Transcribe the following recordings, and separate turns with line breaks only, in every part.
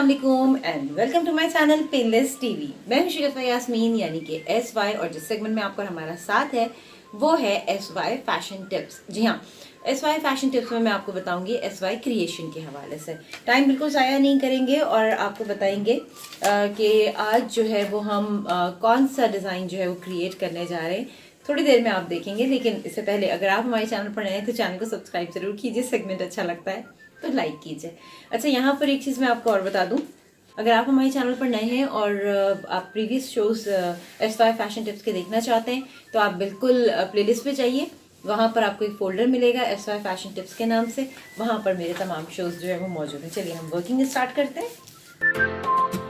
अस्सलाम and welcome to my channel painless TV. मैं हूं शिगफ्ता यास्मीन यानी कि SY, और जिस सेगमेंट में आपका हमारा साथ है वो है SY फैशन टिप्स। जी हाँ, SY फैशन टिप्स में मैं आपको बताऊंगी SY क्रिएशन के हवाले से। टाइम बिल्कुल ज़ाया नहीं करेंगे और आपको बताएंगे कि आज जो है वो हम कौन सा डिज़ाइन जो है वो क्रिएट करने जा रहे हैं। थोड़ी देर में आप देखेंगे, लेकिन इससे पहले अगर आप हमारे चैनल पर नए हैं तो चैनल को सब्सक्राइब जरूर कीजिए। सेगमेंट अच्छा लगता है तो लाइक कीजिए। अच्छा, यहाँ पर एक चीज़ मैं आपको और बता दूं, अगर आप हमारे चैनल पर नए हैं और आप previous shows SY fashion tips के देखना चाहते हैं तो आप बिल्कुल प्लेलिस्ट पे जाइए। वहाँ पर आपको एक फोल्डर मिलेगा SY फैशन टिप्स के नाम से। वहाँ पर मेरे तमाम शोज जो है वो मौजूद हैं। चलिए हम वर्किंग स्टार्ट करते हैं।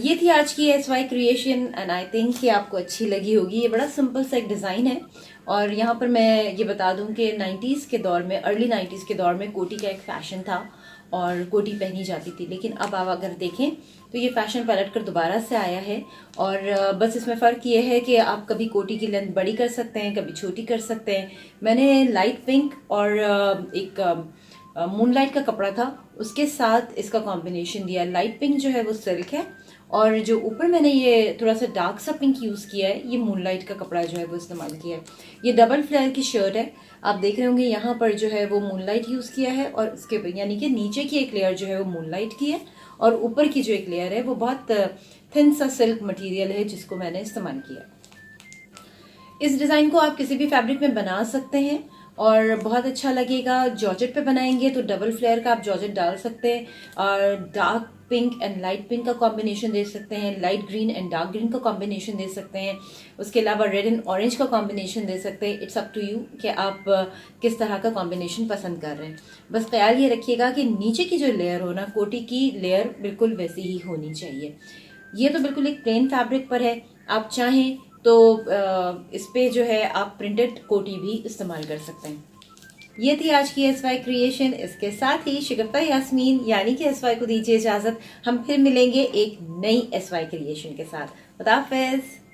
ये थी आज की SY creation and I think कि आपको अच्छी लगी होगी। ये बड़ा सिंपल सा एक डिज़ाइन है और यहाँ पर मैं ये बता दूं कि 90s के दौर में, अर्ली 90s के दौर में कोटी का एक फैशन था और कोटी पहनी जाती थी, लेकिन अब आप अगर देखें तो ये फैशन पलट कर दोबारा से आया है। और बस इसमें फ़र्क ये है कि आप कभी कोटी की लेंथ बड़ी कर सकते हैं, कभी छोटी कर सकते हैं। मैंने लाइट पिंक और एक मूनलाइट का कपड़ा था, उसके साथ इसका कॉम्बिनेशन दिया। लाइट पिंक जो है वो सिल्क है और जो ऊपर मैंने ये थोड़ा सा डार्क सा पिंक यूज़ किया है, ये मूनलाइट का कपड़ा जो है वो इस्तेमाल किया है। ये डबल फ्लेयर की शर्ट है, आप देख रहे होंगे यहाँ पर जो है वो मूनलाइट यूज़ किया है और इसके यानी कि नीचे की एक लेयर जो है वो मूनलाइट की है और ऊपर की जो एक लेयर है वो बहुत थिन सा सिल्क मटेरियल है जिसको मैंने इस्तेमाल किया। इस डिज़ाइन को आप किसी भी फैब्रिक में बना सकते हैं और बहुत अच्छा लगेगा। जॉर्जेट पे बनाएंगे तो डबल फ्लेयर का आप जॉर्जेट डाल सकते हैं और dark pink and light pink का कॉम्बिनेशन दे सकते हैं, light green and dark green का कॉम्बिनेशन दे सकते हैं, उसके अलावा रेड एंड ऑरेंज का कॉम्बिनेशन दे सकते हैं। इट्स अप टू यू कि आप किस तरह का कॉम्बिनेशन पसंद कर रहे हैं। बस ख्याल ये रखिएगा कि नीचे की जो लेयर हो ना, कोटी की लेयर बिल्कुल वैसी ही होनी चाहिए। ये तो बिल्कुल एक प्लेन फैब्रिक पर है, आप चाहें तो इस पे जो है आप प्रिंटेड कोटी भी इस्तेमाल कर सकते हैं। ये थी आज की SY क्रिएशन। इसके साथ ही शिगुफ्ता यास्मीन यानी कि SY को दीजिए इजाजत। हम फिर मिलेंगे एक नई SY क्रिएशन के साथ। खुदा हाफिज़।